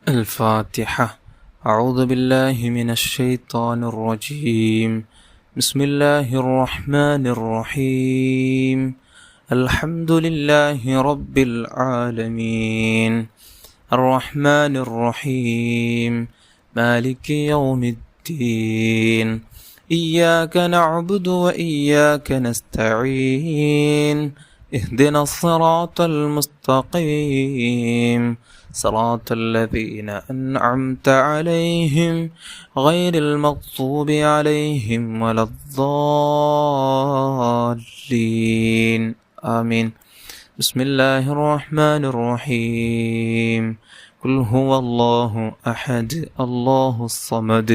الفاتحة. أعوذ بالله من الشيطان الرجيم. بسم الله الرحمن الرحيم. الحمد لله رب العالمين الرحمن الرحيم مالك يوم الدين إياك نعبد وإياك نستعين اهدنا الصراط المستقيم صراط الذين أنعمت عليهم غير المغضوب عليهم ولا الضالين آمين. بسم الله الرحمن الرحيم. قل هو الله أحد الله الصمد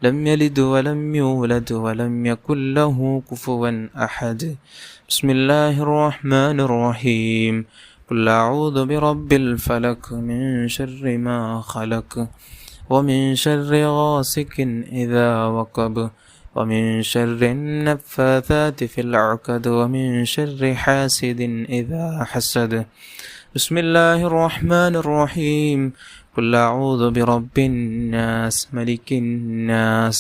لم يلد ولم يولد ولم يكن له كفوا أحد. بسم الله الرحمن الرحيم. قل أعوذ برب الفلق من شر ما خلق ومن شر غاسق إذا وقب ومن شر النفاثات في العقد ومن شر حاسد إذا حسد. بسم الله الرحمن الرحيم. قل أعوذ برب الناس ملك الناس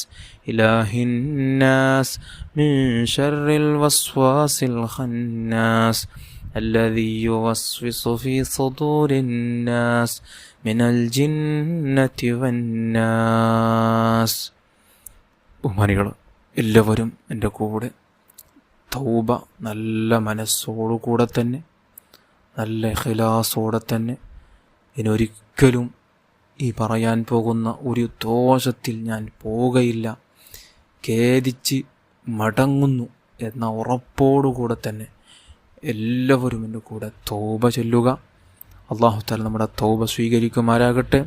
إله الناس من شر الوسواس الخناس الذي يوسوس في صدور الناس من الجنة والناس. ബഹുമാനികൾ എല്ലാവരും എൻ്റെ കൂടെ തൗബ നല്ല മനസ്സോടുകൂടെ തന്നെ നല്ല ഇഖ്ലാസോടെ തന്നെ ഇനിയൊരിക്കലും ഈ പറയാൻ പോകുന്ന ഒരു ദോഷത്തിൽ ഞാൻ പോവുകയില്ല, ഖേദിച്ച് മടങ്ങുന്നു എന്ന ഉറപ്പോടുകൂടെ തന്നെ എല്ലാവരും എൻ്റെ കൂടെ തൗബ ചൊല്ലുക. അല്ലാഹു തആല നമ്മുടെ തൗബ സ്വീകരിക്കുമാറാകട്ടെ.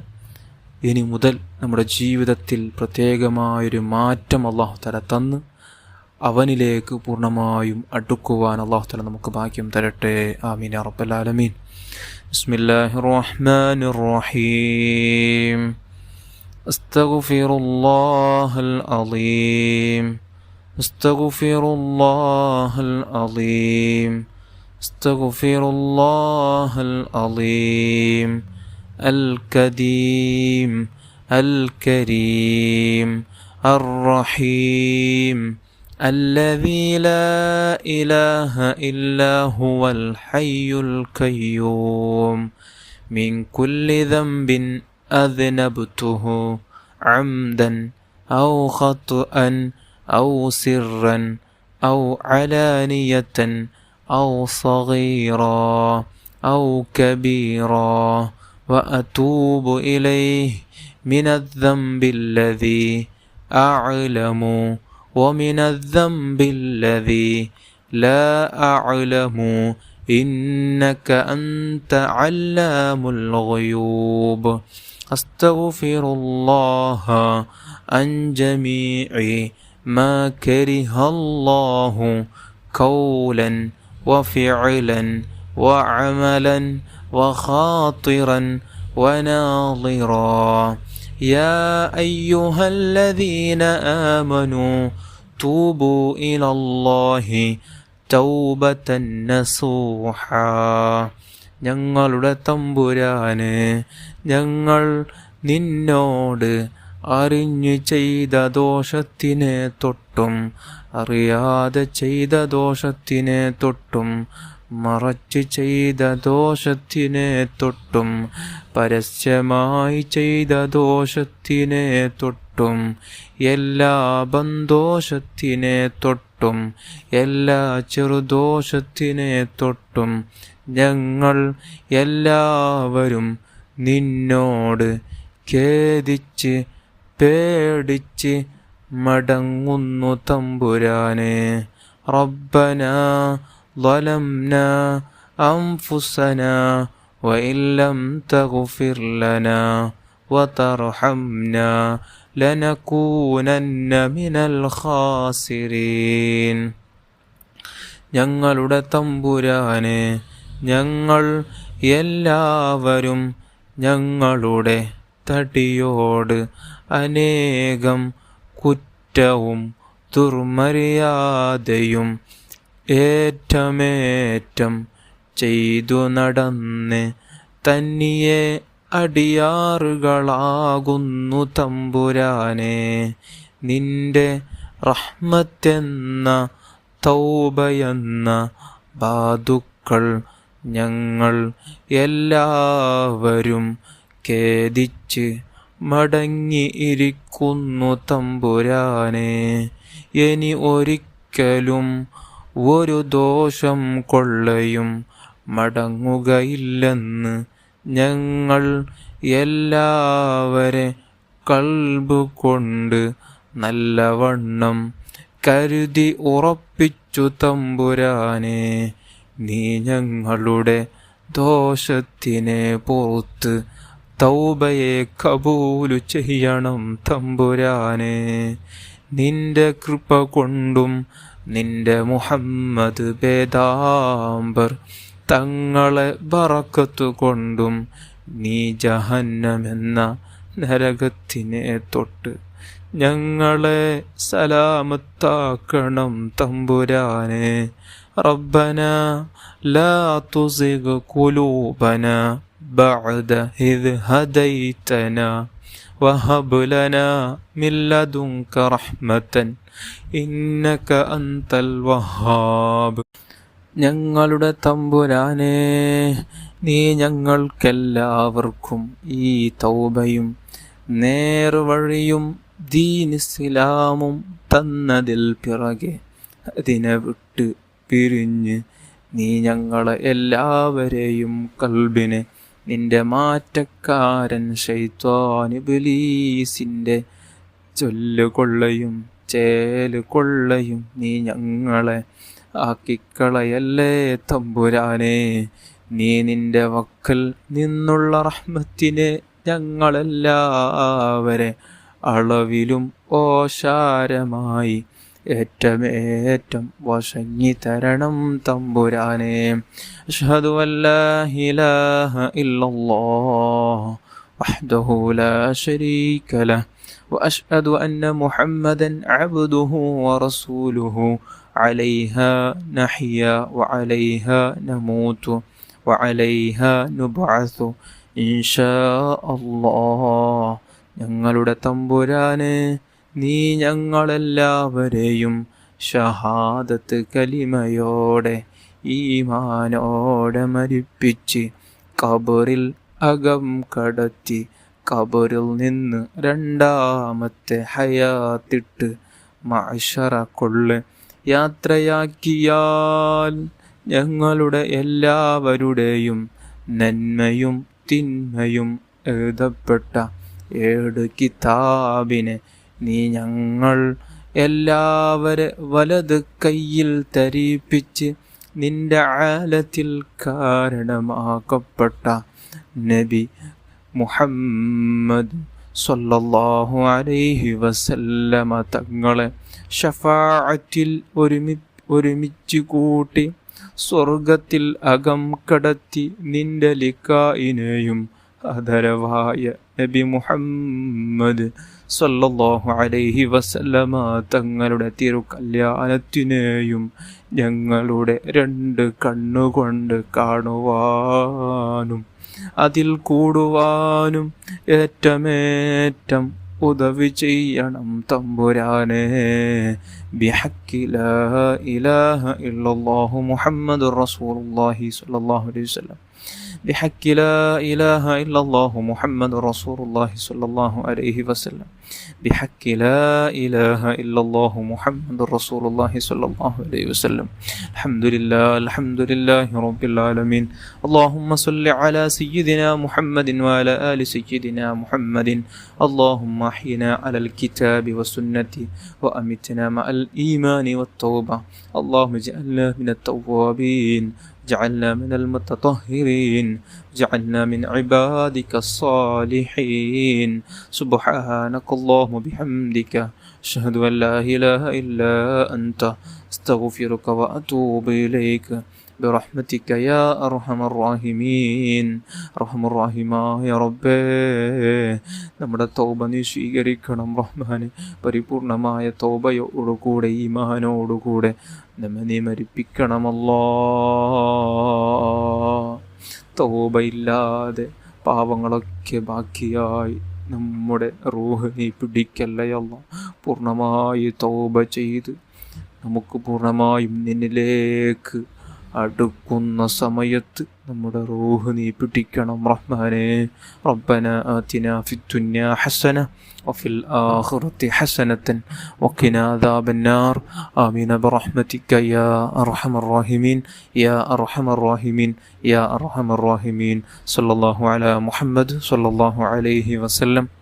ഇനി മുതൽ നമ്മുടെ ജീവിതത്തിൽ പ്രത്യേകമായൊരു മാറ്റം അല്ലാഹു തആല തന്ന് അവനിലേക്ക് പൂർണ്ണമായും അടുക്കുവാൻ അല്ലാഹു തആല നമുക്ക് ഭാഗ്യം തരട്ടെ. ആമീൻ യാ റബ്ബൽ ആലമീൻ. ബിസ്മില്ലാഹിർ റഹ്മാനിർ റഹീം. അസ്തഗ്ഫിറുല്ലാഹൽ അളീം അസ്തഗ്ഫിറുല്ലാഹൽ അളീം അസ്തഗ്ഫിറുല്ലാഹൽ അളീം الكديم الكريم الرحيم الذي لا إله إلا هو الحي القيوم من كل ذنب أذنبته عمدا أو خطأ أو سرا أو علانية أو صغيرا أو كبيرا وأتوب إليه من الذنب الذي أعلم ومن الذنب الذي لا أعلم إنك أنت علام الغيوب. أستغفر الله عن جميع ما كره الله قولا وفعلا وعملا وخاطرا وناظرا. يا أيها الذين آمنوا توبوا إلى الله توبة نصوحا. ഞങ്ങളുടെ തമ്പുരാന്, ഞങ്ങൾ നിന്നോട് അറിഞ്ഞു ചെയ്ത ദോഷത്തിനെ തൊട്ടും അറിയാതെ ചെയ്ത ദോഷത്തിനെ തൊട്ടും മറച്ചു ചെയ്ത ദോഷത്തിനെ തൊട്ടും പരസ്യമായി ചെയ്ത ദോഷത്തിനെ തൊട്ടും എല്ലാ ബന്ധോഷത്തിനെ തൊട്ടും എല്ലാ ചെറുദോഷത്തിനെ തൊട്ടും ഞങ്ങൾ എല്ലാവരും നിന്നോട് ഖേദിച്ച് പേടിച്ച് മടങ്ങുന്നു തമ്പുരാനെ. റബ്ബനാ ظلمنا أنفسنا وإن لم تغفر لنا وترحمنا لنكونن من الخاسرين. ഞങ്ങളുടെ തമ്പുരാനെ, ഞങ്ങൾ എല്ലാവരും ഞങ്ങളുടെ തടിയോട് അനേകം കുറ്റവും ദുർമര്യാദയും ഏറ്റമേറ്റം ചെയ്തു നടന്ന് തന്നിയെ അടിയാറുകളാകുന്നു തമ്പുരാനെ. നിന്റെ റഹ്മത്തെന്ന തൗബയെന്ന ബാധുക്കൾ ഞങ്ങൾ എല്ലാവരും ഖേദിച്ച് മടങ്ങിയിരിക്കുന്നു തമ്പുരാനെ. ഇനി ഒരിക്കലും ഒരു ദോഷം കൊള്ളയും മടങ്ങുകയില്ലെന്ന് ഞങ്ങൾ എല്ലാവരെ കൽബ് കൊണ്ട് നല്ലവണ്ണം കരുതി ഉറപ്പിച്ചു തമ്പുരാനെ. നീ ഞങ്ങളുടെ ദോഷത്തിനെ പുറത്ത് തൗബയെ കബൂലു ചെയ്യണം തമ്പുരാനെ. നിന്റെ കൃപ കൊണ്ടും നിന്റെ മുഹമ്മദ് പേദാംബർ തങ്ങളെ ബറക്കത്തു കൊണ്ടും നീ ജഹന്നമെന്ന നരകത്തിനെ തൊട്ട് ഞങ്ങളെ സലാമത്താക്കണം തമ്പുരാനെ. റബ്ബന ലാ തുസിഗ് ഖുലൂബന ബഅദ ഇദ് ഹദൈതന വഹബ് ലനാ മിൻ ലദുൻക റഹ്മതൻ ഇന്നക അൻതൽ വഹാബ്. ഞങ്ങളുടെ തമ്പുരാനെ, നീ ഞങ്ങൾക്കെല്ലാവർക്കും ഈ തൗബയും നേർവഴിയും ദീൻ ഇസ്ലാമും തന്നതിൽ പിറകെ അതിനെ വിട്ട് പിരിഞ്ഞ് നീ ഞങ്ങളെ എല്ലാവരെയും കൽബിനെ നിന്റെ മാറ്റക്കാരൻ ശൈത്വാൻ ഇബ്ലീസിൻ്റെ ചൊല്ലുകൊള്ളയും ചേലുകൊള്ളയും നീ ഞങ്ങളെ ആക്കിക്കളയല്ലേ തമ്പുരാനെ. നീ നിന്റെ വക്കൽ നിന്നുള്ള റഹ്മത്തിനെ ഞങ്ങളെല്ലാവരെ അളവിലും ഓശാരമായി ഏറ്റമേറ്റം വശങ്ങി തരണം തമ്പുരാനെ. അഷ്ഹദു അല്ലാ ഇലാഹ ഇല്ലല്ലാഹ് വഹ്ദഹു ലാ ശരീക ലഹ് വഅഷ്ഹദു അന്ന മുഹമ്മദൻ അബ്ദുഹു വറസൂലുഹു അലൈഹാ നഹ്യാ വഅലൈഹാ നമൂതു വഅലൈഹാ നുബ്അസു ഇൻഷാ അല്ലാഹ്. ഞങ്ങളുടെ തമ്പുരാനെ, നീ ഞങ്ങളെല്ലാവരെയും ഷഹാദത്ത് കലിമയോടെ ഈമാനോടെ മരിപ്പിച്ച് ഖബറിൽ അകം കടത്തി ഖബറിൽ നിന്ന് രണ്ടാമത്തെ ഹയാത്തിട്ട് മഅ്ശറ കൊള്ള് യാത്രയാക്കിയാൽ ഞങ്ങളുടെ എല്ലാവരുടെയും നന്മയും തിന്മയും എഴുതപ്പെട്ട 7 കിതാബിനെ നീ ഞങ്ങൾ എല്ലാവരെ വലത് കയ്യിൽ തരിപ്പിച്ച് നിന്റെ ആലത്തിൽ കാരണമാക്കപ്പെട്ട നബി മുഹമ്മദ് സ്വല്ലല്ലാഹു അലൈഹി വസല്ലമ തങ്ങളെ ഷഫാഅത്തിൽ ഒരുമിച്ച് കൂട്ടി സ്വർഗത്തിൽ അകം കടത്തി നിന്റെ ലിഖായിനെയും ആദരവായ നബി മുഹമ്മദ് സ്വല്ലല്ലാഹു അലൈഹി വസല്ലമ തങ്ങളുടെ തിരുകല്യാണത്തിനെയും ഞങ്ങളുടെ 2 കണ്ണുകൊണ്ട് കാണുവാനും അതിൽ കൂടുവാനും ഏറ്റമേറ്റം ഉദവി ചെയ്യണം തമ്പുരാനെ. ബിഹഖി ലാ ഇലാഹ ഇല്ലല്ലാഹു മുഹമ്മദുർ റസൂലുള്ളാഹി സ്വല്ലല്ലാഹു അലൈഹി വസല്ലം. بحق لا إله إلا الله محمد رسول الله صلى الله عليه وسلم. بحق لا إله إلا الله محمد رسول الله صلى الله عليه وسلم. الحمد لله رب العالمين. اللهم صل على سيدنا محمد وعلى آل سيدنا محمد. اللهم أحينا على الكتاب والسنة وأمتنا مع الإيمان والتوبة. اللهم اجعلنا من التوابين، جعلنا من المتطهرين، جعلنا من عبادك الصالحين. سبحانك اللهم وبحمدك أشهد أن لا إله إلا أنت أستغفرك وأتوب إليك برحمتك يا أرحم الراحمين. റഹ്മായ റബ്ബേ, നമ്മുടെ തൗബ നീ സ്വീകരിക്കണം റഹ്മാനെ. പരിപൂർണമായ തൗബയോടുകൂടെ ഈമാനോടുകൂടെ നമ്മെ നീ മരിപ്പിക്കണമല്ലോ. തൗബയില്ലാതെ പാവങ്ങളൊക്കെ ബാക്കിയായി നമ്മുടെ റൂഹ് നീ പിടിക്കല്ലേ അല്ലാ. പൂർണ്ണമായി തൗബ ചെയ്ത് നമുക്ക് പൂർണ്ണമായും നിന്നിലേക്ക് അടുക്കുന്ന സമയത്ത് നമ്മുടെ റൂഹ് നീ പിടിക്കണം റഹ്മാനേ. റബ്ബന ആതിനാ ഫിദ്ദുനിയാ ഹസന വഫിൽ ആഖിറതി ഹസനതൻ വഖിനാ അദാബന്നാർ. ആമീൻ ബിറഹ്മതിക യാ അർഹമർ റഹീമീൻ യാ അർഹമർ റഹീമീൻ യാ അർഹമർ റഹീമീൻ. സല്ലല്ലാഹു അലാ മുഹമ്മദ് സല്ലല്ലാഹു അലൈഹി വസല്ലം.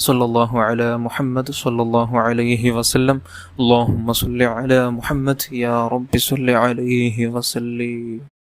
صلى الله على محمد صلى الله عليه وسلم. اللهم صل على محمد يا رب صل عليه وسلم.